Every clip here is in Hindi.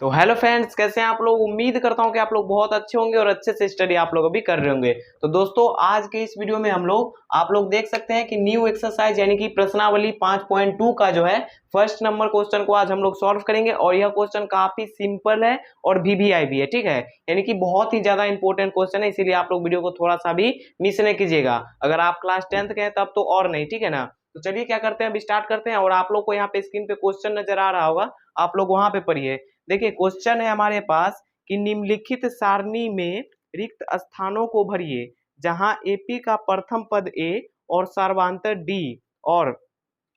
तो हेलो फ्रेंड्स, कैसे हैं आप लोग। उम्मीद करता हूं कि आप लोग बहुत अच्छे होंगे और अच्छे से स्टडी आप लोग अभी कर रहे होंगे। तो दोस्तों, आज के इस वीडियो में आप लोग देख सकते हैं कि न्यू एक्सरसाइज यानी कि प्रश्नावली 5.2 का जो है फर्स्ट नंबर क्वेश्चन को आज हम लोग सॉल्व करेंगे। और यह क्वेश्चन काफी सिंपल है और वीवीआई भी है, ठीक है। यानी कि बहुत ही ज्यादा इंपॉर्टेंट क्वेश्चन है, इसीलिए आप लोग वीडियो को थोड़ा सा भी मिस नहीं कीजिएगा। अगर आप क्लास 10th के हैं तब तो और नहीं, ठीक है ना। तो चलिए क्या करते हैं, अभी स्टार्ट करते हैं। और आप लोग को यहाँ पे स्क्रीन पे क्वेश्चन नजर आ रहा होगा, आप लोग वहां पे पढ़िए। देखिए क्वेश्चन है हमारे पास कि निम्नलिखित सारणी में रिक्त स्थानों को भरिए जहां एपी का प्रथम पद ए और सर्वांतर डी और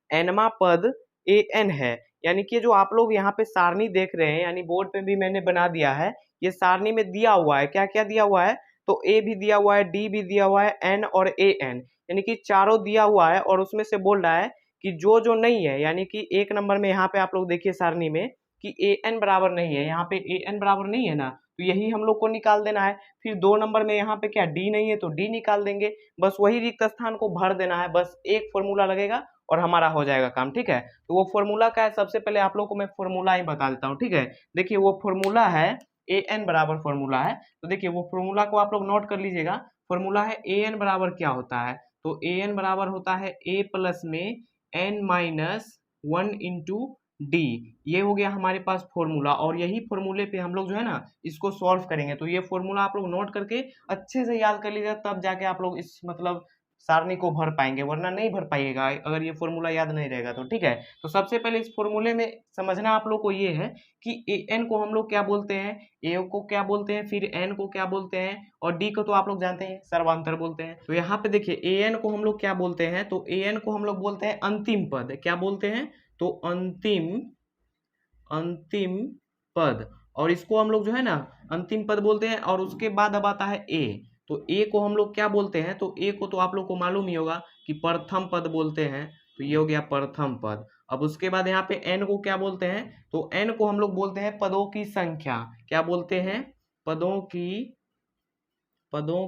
एनवा पद ए एन है। यानी कि जो आप लोग यहाँ पे सारणी देख रहे हैं, यानी बोर्ड पे भी मैंने बना दिया है। ये सारणी में दिया हुआ है, क्या क्या दिया हुआ है, तो ए भी दिया हुआ है, डी भी दिया हुआ है, एन और ए एन, यानी कि चारों दिया हुआ है। और उसमें से बोल रहा है कि जो जो नहीं है, यानी कि एक नंबर में यहाँ पे आप लोग देखिए सारणी में कि ए एन बराबर नहीं है, यहाँ पे ए एन बराबर नहीं है ना, तो यही हम लोग को निकाल देना है। फिर दो नंबर में यहाँ पे क्या डी नहीं है, तो डी निकाल देंगे। बस वही रिक्त स्थान को भर देना है, बस एक फॉर्मूला लगेगा और हमारा हो जाएगा काम, ठीक है। तो वो फॉर्मूला क्या है, सबसे पहले आप लोग को मैं फॉर्मूला ही बता देता हूँ, ठीक है। देखिए वो फॉर्मूला है ए एन बराबर फॉर्मूला है। तो देखिए वो फॉर्मूला को आप लोग नोट कर लीजिएगा। फॉर्मूला है ए एन बराबर क्या होता है, तो ए एन बराबर होता है ए प्लस में n minus one into d. ये हो गया हमारे पास फॉर्मूला, और यही फॉर्मूले पे हम लोग जो है ना इसको सॉल्व करेंगे। तो ये फॉर्मूला आप लोग नोट करके अच्छे से याद कर लीजिएगा, तब जाके आप लोग इस मतलब सारणी को भर पाएंगे, वरना नहीं भर पाइएगा अगर ये फॉर्मूला याद नहीं रहेगा तो, ठीक है। तो सबसे पहले इस फॉर्मूले में समझना आप लोग को ये है कि ए एन को हम लोग क्या बोलते हैं, ए को क्या बोलते हैं, फिर एन को क्या बोलते हैं, और डी को तो आप लोग जानते हैं सर्वांतर बोलते हैं। तो यहाँ पे देखिए ए एन को हम लोग क्या बोलते हैं, तो ए एन को हम लोग बोलते हैं अंतिम पद। क्या बोलते हैं, तो अंतिम अंतिम पद। और इसको हम लोग जो है ना अंतिम पद बोलते हैं। और उसके बाद अब आता है ए। तो ए को हम लोग क्या बोलते हैं, तो ए को तो आप लोग को मालूम ही होगा कि प्रथम पद बोलते हैं। तो ये हो गया प्रथम पद। अब उसके बाद यहाँ पे एन को क्या बोलते हैं, तो एन को हम लोग बोलते हैं पदों की संख्या। क्या बोलते हैं, पदों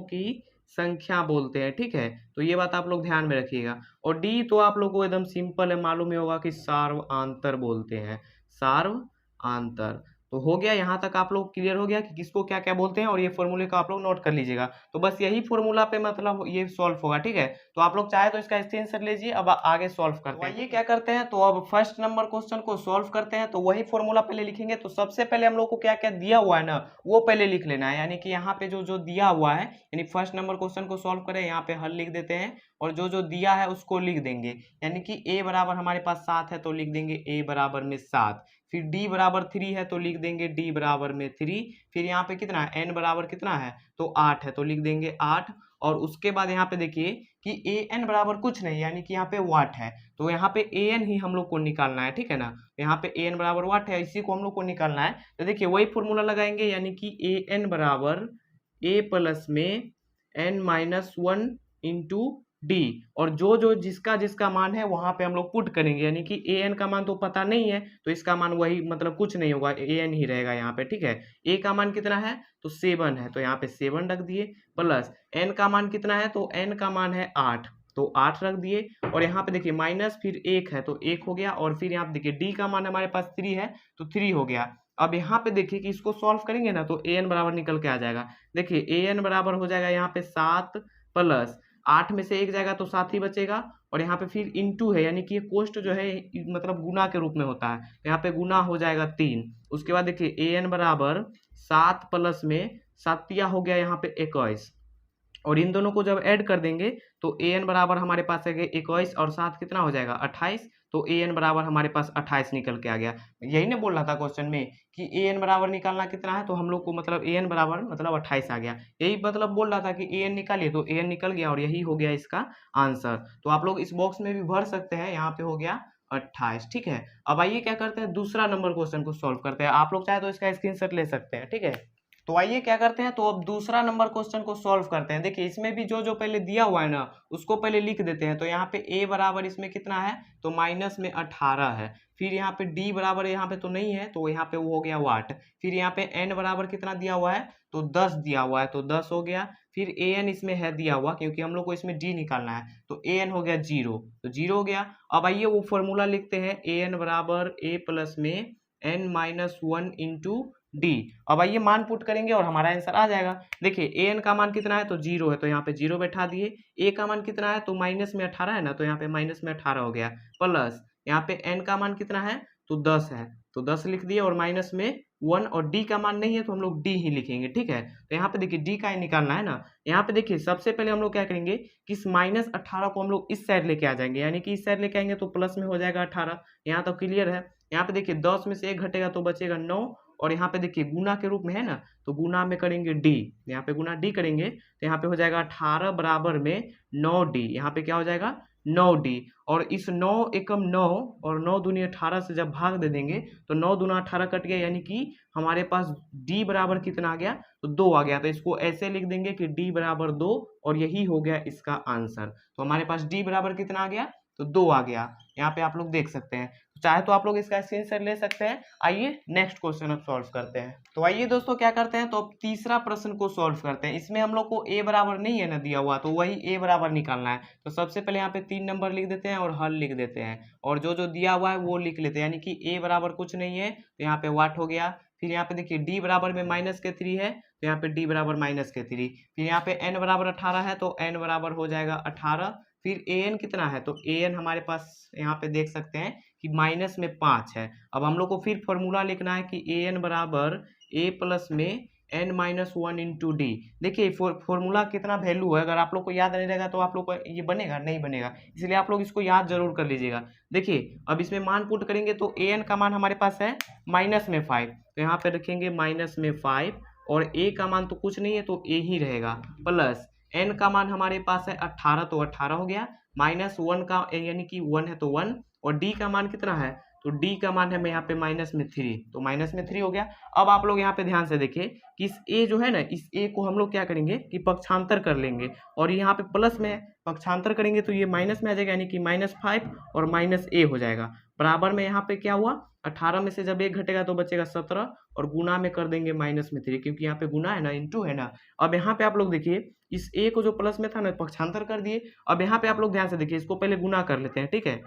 की संख्या बोलते हैं, ठीक है। तो ये बात आप लोग ध्यान में रखिएगा। और डी तो आप लोग को एकदम सिंपल है, मालूम ही होगा कि सार्वआंतर बोलते हैं, सार्वआंतर। तो हो गया, यहाँ तक आप लोग क्लियर हो गया कि किसको क्या क्या बोलते हैं। और ये फॉर्मूले का आप लोग नोट कर लीजिएगा। तो बस यही फॉर्मूला पे मतलब ये सॉल्व होगा, ठीक है। तो आप लोग चाहे तो इसका स्क्रीनशॉट लीजिए। अब आगे सॉल्व करते हैं। ये क्या करते हैं, तो अब फर्स्ट नंबर क्वेश्चन को सॉल्व करते हैं। तो वही फॉर्मूला पहले लिखेंगे। तो सबसे पहले हम लोग को क्या क्या दिया हुआ है ना, वो पहले लिख लेना है। यानी कि यहाँ पे जो जो दिया हुआ है, यानी फर्स्ट नंबर क्वेश्चन को सॉल्व करें, यहाँ पे हल लिख देते हैं और जो जो दिया है उसको लिख देंगे। यानी कि a बराबर हमारे पास 7 है तो लिख देंगे a बराबर में 7। फिर d बराबर 3 है तो लिख देंगे d बराबर में 3। फिर यहाँ पे कितना है, n बराबर कितना है, तो 8 है तो लिख देंगे 8। और उसके बाद यहाँ पे देखिए कि ए एन बराबर कुछ नहीं, यानी कि यहाँ पे वाट है। तो यहाँ पे ए एन ही हम लोग को निकालना है, ठीक है ना। यहाँ पे ए एन बराबर वाट है, इसी को हम लोग को निकालना है। तो देखिए वही फॉर्मूला लगाएंगे, यानी कि ए एन बराबर ए प्लस में n minus one into d. और जो जो जिसका जिसका मान है वहां पे हम लोग पुट करेंगे। यानी कि ए एन का मान तो पता नहीं है, तो इसका मान वही मतलब कुछ नहीं होगा, ए एन ही रहेगा यहाँ पे, ठीक है। ए का मान कितना है, तो 7 है, तो यहाँ पे 7 रख दिए। प्लस एन का मान कितना है, तो एन का मान है 8, तो 8 रख दिए। और यहाँ पे देखिए माइनस फिर 1 है तो 1 हो गया। और फिर यहाँ पे देखिए डी का मान हमारे पास 3 है तो 3 हो गया। अब यहाँ पे देखिए कि इसको सॉल्व करेंगे ना, तो ए एन बराबर निकल के आ जाएगा। देखिए ए एन बराबर हो जाएगा यहाँ पे 7 प्लस 8 में से 1 जाएगा तो 7 ही बचेगा। और यहाँ पे फिर इंटू है, यानी कि ये कोष्ट जो है मतलब गुना के रूप में होता है, यहाँ पे गुना हो जाएगा 3। उसके बाद देखिए ए एन बराबर 7 प्लस में 7 हो गया यहाँ पे 21। और इन दोनों को जब ऐड कर देंगे तो ए एन बराबर हमारे पास है 21 और 7 कितना हो जाएगा 28। तो ए एन बराबर हमारे पास 28 निकल के आ गया। यही ना बोल रहा था क्वेश्चन में कि ए एन बराबर निकालना कितना है, तो हम लोग को मतलब ए एन बराबर मतलब 28 आ गया। यही मतलब बोल रहा था कि ए एन निकालिए, तो ए एन निकल गया और यही हो गया इसका आंसर। तो आप लोग इस बॉक्स में भी भर सकते हैं, यहाँ पे हो गया 28, ठीक है। अब आइए क्या करते हैं, दूसरा नंबर क्वेश्चन को सॉल्व करते हैं। आप लोग चाहे तो इसका स्क्रीनशॉट ले सकते हैं, ठीक है। तो आइए क्या करते हैं, तो अब दूसरा नंबर क्वेश्चन को सॉल्व करते हैं। देखिए इसमें भी जो जो पहले दिया हुआ है ना उसको पहले लिख देते हैं। तो यहाँ पे a बराबर इसमें कितना है, तो माइनस में 18 है। फिर यहाँ पे d बराबर यहाँ पे तो नहीं है, तो यहाँ पे वो हो गया वाट। फिर यहाँ पे n बराबर कितना दिया हुआ है, तो 10 दिया हुआ है, तो 10 हो गया। फिर a n इसमें है दिया हुआ, क्योंकि हम लोग को इसमें d निकालना है, तो a n हो गया 0, तो 0 हो गया। अब आइए वो फॉर्मूला लिखते हैं, a n बराबर a प्लस में n minus one into D. अब आइए मान पुट करेंगे और हमारा आंसर आ जाएगा। देखिए ए एन का मान कितना है तो 0 है, तो यहाँ पे 0 बैठा दिए। ए का मान कितना है तो माइनस में 18 है ना, तो यहाँ पे माइनस में 18 हो गया, प्लस यहाँ पे एन का मान कितना है तो 10 है, तो 10 लिख दिए, और माइनस में 1, और डी का मान नहीं है तो हम लोग डी ही लिखेंगे, ठीक है। तो यहाँ पे देखिए डी का ही निकालना है ना। यहाँ पे देखिए सबसे पहले हम लोग क्या करेंगे कि इस माइनस 18 को हम लोग इस साइड लेके आ जाएंगे, यानी कि इस साइड लेके आएंगे तो प्लस में हो जाएगा 18। यहाँ तो क्लियर है। यहाँ पे देखिए 10 में से 1 घटेगा तो बचेगा 9, और यहाँ पे देखिए गुना के रूप में है ना, तो गुना में करेंगे डी, यहाँ पे गुना डी करेंगे तो यहाँ पे हो जाएगा 18 बराबर में 9d। यहाँ पे क्या हो जाएगा 9d, और इस 9 एकम 9 और 9 दूनी 18 से जब भाग दे देंगे तो 9 दूना 18 कट गया, यानी कि हमारे पास d बराबर कितना आ गया तो 2 आ गया। तो इसको ऐसे लिख देंगे कि d बराबर 2, और यही हो गया इसका आंसर। तो हमारे पास d बराबर कितना आ गया तो 2 आ गया। यहाँ पे आप लोग देख सकते हैं, चाहे तो आप लोग इसका स्क्रीनशॉट ले सकते हैं। आइए नेक्स्ट क्वेश्चन अब सॉल्व करते हैं। तो आइए दोस्तों क्या करते हैं, तो अब तीसरा प्रश्न को सॉल्व करते हैं। इसमें हम लोग को a बराबर नहीं है ना दिया हुआ, तो वही a बराबर निकालना है। तो सबसे पहले यहाँ पे 3 नंबर लिख देते हैं और हल लिख देते हैं, और जो जो दिया हुआ है वो लिख लेते हैं, यानी कि a बराबर कुछ नहीं है तो यहाँ पे वाट हो गया। फिर यहाँ पे देखिए d बराबर में माइनस के 3 है, तो यहाँ पे d बराबर माइनस के 3। फिर यहाँ पे n बराबर 18 है, तो n बराबर हो जाएगा 18। फिर an कितना है तो an हमारे पास यहाँ पे देख सकते हैं कि माइनस में 5 है। अब हम लोग को फिर फॉर्मूला लिखना है कि an बराबर a प्लस में n minus one into D. देखिए फॉर्मूला कितना वैल्यू है, अगर आप लोग को याद नहीं रहेगा तो आप लोग को ये बनेगा नहीं बनेगा, इसलिए आप लोग इसको याद जरूर कर लीजिएगा। देखिए अब इसमें मान पुट करेंगे तो an का मान हमारे पास है माइनस में 5, तो यहाँ पे रखेंगे माइनस में 5, और a का मान तो कुछ नहीं है तो a ही रहेगा, प्लस n का मान हमारे पास है 18, तो 18 हो गया, माइनस 1 का यानी कि 1 है तो 1, और d का मान कितना है तो d का मान है यहाँ पे माइनस में 3, तो माइनस में 3 हो गया। अब आप लोग यहाँ पे ध्यान से देखिए कि इस a जो है ना, इस a को हम लोग क्या करेंगे कि पक्षांतर कर लेंगे, और यहाँ पे प्लस में पक्षांतर करेंगे तो ये माइनस में आ जाएगा, यानी कि -5 और माइनस a हो जाएगा। बराबर में यहाँ पे क्या हुआ 18 में से जब 1 घटेगा तो बचेगा 17, और गुना में कर देंगे माइनस में 3, क्योंकि यहाँ पे गुना है ना, इंटू है ना। अब यहाँ पे आप लोग देखिए इस a को जो प्लस में था ना पक्षांतर कर दिए। अब यहाँ पे आप लोग ध्यान से देखिए, इसको पहले गुना कर लेते हैं, ठीक है।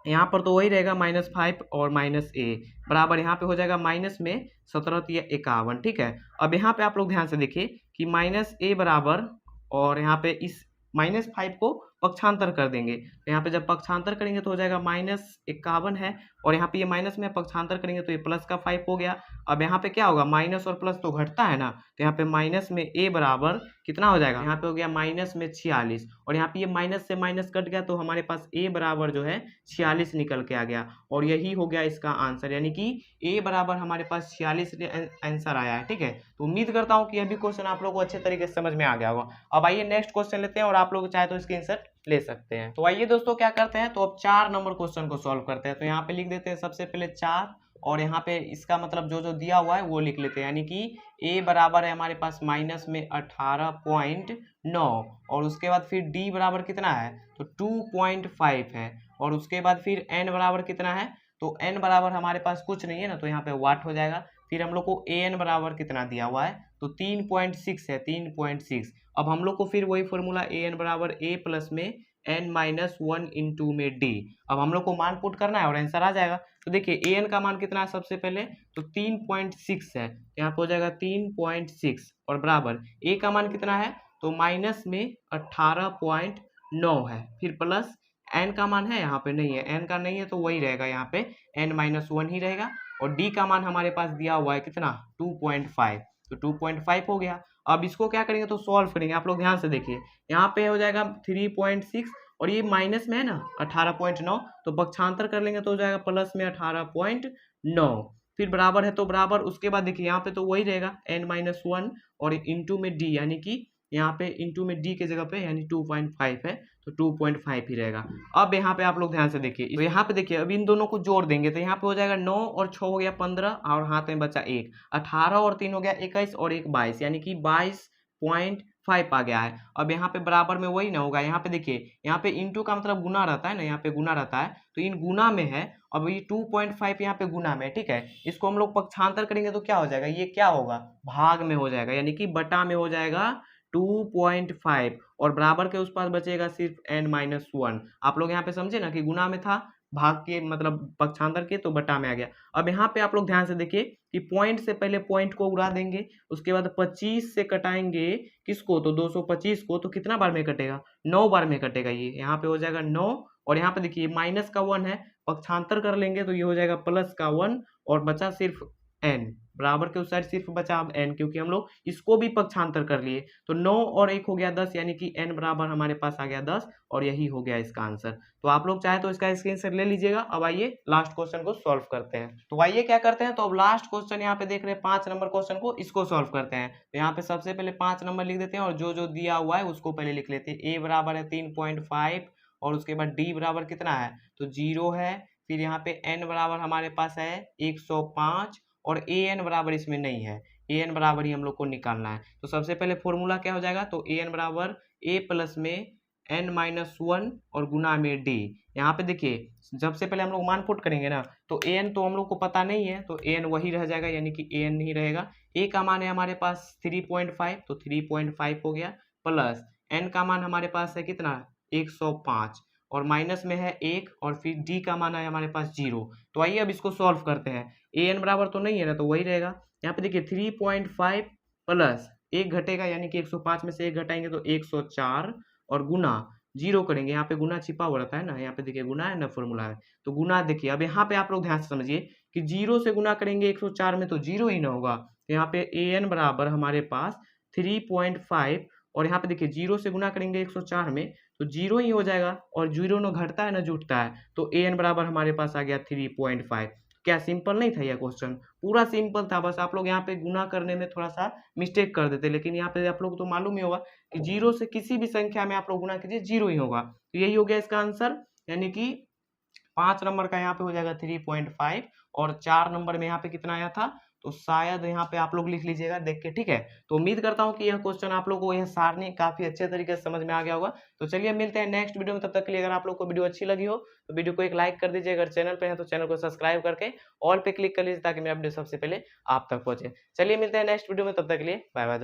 यहाँ पर तो वही रहेगा -5 और माइनस a बराबर यहाँ पे हो जाएगा माइनस में 17 या 51, ठीक है। अब यहाँ पे आप लोग ध्यान से देखिए कि माइनस a बराबर, और यहाँ पे इस -5 को पक्षांतर कर देंगे, तो यहाँ पे जब पक्षांतर करेंगे तो हो जाएगा -51 है, और यहाँ पे ये माइनस में पक्षांतर करेंगे तो ये प्लस का 5 हो गया। अब यहाँ पे क्या होगा माइनस और प्लस तो घटता है ना, तो यहाँ पे माइनस में a बराबर कितना हो जाएगा, यहाँ पे हो गया माइनस में 46, और यहाँ पे ये माइनस से माइनस कट गया तो हमारे पास a बराबर जो है 46 निकल के आ गया, और यही हो गया इसका आंसर, यानी कि a बराबर हमारे पास 46 आंसर आया है, ठीक है। तो उम्मीद करता हूँ कि यह भी क्वेश्चन आप लोग को अच्छे तरीके से समझ में आ गया होगा। अब आइए नेक्स्ट क्वेश्चन लेते हैं, और आप लोग चाहे तो इसके आंसर ले सकते हैं। तो आइए दोस्तों क्या करते हैं, तो अब 4 नंबर क्वेश्चन को सॉल्व करते हैं। तो यहाँ पे लिख देते हैं सबसे पहले 4, और यहाँ पे इसका मतलब जो जो दिया हुआ है वो लिख लेते हैं, यानी कि a बराबर है हमारे पास माइनस में 18.9, और उसके बाद फिर d बराबर कितना है तो 2.5 है, और उसके बाद फिर n बराबर कितना है तो n बराबर हमारे पास कुछ नहीं है ना, तो यहाँ पे वाट हो जाएगा। फिर हम लोग को an बराबर कितना दिया हुआ है तो 3.6 है, 3.6। अब हम लोग को फिर वही फॉर्मूला an बराबर a प्लस में n माइनस वन इंटू में d। अब हम लोग को मान पुट करना है और आंसर आ जाएगा। तो देखिए an का मान कितना है सबसे पहले तो 3.6 है, यहाँ पे हो जाएगा 3.6, और बराबर a का मान कितना है तो माइनस में 18.9 है, फिर प्लस n का मान है यहाँ पे नहीं है, n का नहीं है तो वही रहेगा, यहाँ पे n माइनस वन ही रहेगा, और d का मान हमारे पास दिया हुआ है कितना 2.5, तो 2.5 हो गया। अब इसको क्या करेंगे तो सॉल्व करेंगे। आप लोग ध्यान से देखिए यहाँ पे हो जाएगा 3.6, और ये माइनस में है ना 18.9, तो पक्षांतर कर लेंगे तो हो जाएगा प्लस में 18.9, फिर बराबर है तो बराबर। उसके बाद देखिए यहाँ पे तो वही रहेगा n माइनस वन, और इंटू में d, यानी कि यहाँ पे इंटू में d के जगह पे यानी 2.5 है तो 2.5 ही रहेगा। अब यहाँ पे आप लोग ध्यान से देखिए, तो यहाँ पे देखिए अब इन दोनों को जोड़ देंगे तो यहाँ पे हो जाएगा 9 और 6 हो गया 15, और हाथ में बचा 1, 18 और 3 हो गया 21, और 1 22, यानी कि 22.5 आ गया है। अब यहाँ पे बराबर में वही ना होगा, यहाँ पे देखिए यहाँ पे इंटू का मतलब गुना रहता है ना, यहाँ पे गुना रहता है तो इन गुना में है। अब ये 2.5 यहाँ पे गुना में, ठीक है। इसको हम लोग पक्षांतर करेंगे तो क्या हो जाएगा, ये क्या होगा भाग में हो जाएगा, यानी कि बटा में हो जाएगा 2.5, और बराबर के उस पास बचेगा सिर्फ n माइनस वन। आप लोग यहाँ पे समझे ना कि गुना में था भाग के मतलब पक्षांतर के तो बटा में आ गया। अब यहाँ पे आप लोग ध्यान से देखिए कि पॉइंट से पहले पॉइंट को उड़ा देंगे, उसके बाद 25 से कटाएंगे किसको, तो 225 को, तो कितना बार में कटेगा, 9 बार में कटेगा। ये यहाँ पे हो जाएगा 9, और यहाँ पे देखिए माइनस का 1 है, पक्षांतर कर लेंगे तो ये हो जाएगा प्लस का 1, और बचा सिर्फ n, बराबर के उस साइड सिर्फ बचा अब n, क्योंकि हम लोग इसको भी पक्षांतर कर लिए। तो 9 और 1 हो गया 10, यानी कि n बराबर हमारे पास आ गया 10, और यही हो गया इसका आंसर। तो आप लोग चाहे तो इसका स्क्रीनशॉट ले लीजिएगा। अब आइए लास्ट क्वेश्चन को सॉल्व करते हैं। तो आइए क्या करते हैं, तो अब लास्ट क्वेश्चन यहाँ पे देख रहे हैं 5 नंबर क्वेश्चन को, इसको सॉल्व करते हैं। तो यहाँ पे सबसे पहले 5 नंबर लिख देते हैं, और जो जो दिया हुआ है उसको पहले लिख लेते हैं। a बराबर है 3.5, और उसके बाद d बराबर कितना है, तो 0 है। फिर यहाँ पे n बराबर हमारे पास है 105, और ए एन बराबर इसमें नहीं है, ए एन बराबर ही हम लोग को निकालना है। तो सबसे पहले फॉर्मूला क्या हो जाएगा, तो ए एन बराबर ए प्लस में एन माइनस 1 और गुना में डी। यहाँ पे देखिए जब से पहले हम लोग मान पुट करेंगे ना, तो ए एन तो हम लोग को पता नहीं है, तो ए एन वही रह जाएगा, यानी कि ए एन नहीं रहेगा। ए का मान है हमारे पास 3.5, तो 3.5 हो गया, प्लस एन का मान हमारे पास है कितना, 105, और माइनस में है 1, और फिर डी का मान है हमारे पास 0। तो आइए अब इसको सॉल्व करते हैं। ए एन बराबर तो नहीं है ना, तो वही रहेगा। यहाँ पे देखिए 3.5 प्लस 1 घटेगा, यानी कि 105 में से 1 घटाएंगे तो 104, और गुना 0 करेंगे, यहाँ पे गुना छिपा हुआ रहता है ना, यहाँ पे देखिए गुना है ना, फॉर्मूला है, तो गुना देखिए। अब यहाँ पे आप लोग ध्यान से समझिए कि 0 से गुना करेंगे 104 में, तो 0 ही ना होगा। तो यहाँ पे ए एन बराबर हमारे पास 3.5, और यहाँ पे देखिए 0 से गुना करेंगे 104 में, तो 0 ही हो जाएगा, और 0 ना घटता है ना जुटता है, तो ए एन बराबर हमारे पास आ गया 3.5। क्या सिंपल नहीं था यह क्वेश्चन, पूरा सिंपल था, बस आप लोग यहाँ पे गुना करने में थोड़ा सा मिस्टेक कर देते। लेकिन यहाँ पे आप लोग तो मालूम ही होगा कि 0 से किसी भी संख्या में आप लोग गुना कीजिए 0 ही होगा। तो यही हो गया इसका आंसर, यानी कि 5 नंबर का यहाँ पे हो जाएगा 3.5, और 4 नंबर में यहाँ पे कितना आया था, तो शायद यहाँ पे आप लोग लिख लीजिएगा देख के, ठीक है। तो उम्मीद करता हूँ कि यह क्वेश्चन आप लोग को, यह सारणी काफी अच्छे तरीके से समझ में आ गया होगा। तो चलिए मिलते हैं नेक्स्ट वीडियो में, तब तक के लिए अगर आप लोग को वीडियो अच्छी लगी हो तो वीडियो को एक लाइक कर दीजिए, अगर चैनल पे है तो चैनल को सब्सक्राइब करके ऑल पे क्लिक कर लीजिए, ताकि मेरा वीडियो सबसे पहले आप तक पहुंचे। चलिए मिलते हैं नेक्स्ट वीडियो में, तब तक के लिए बाय बाय।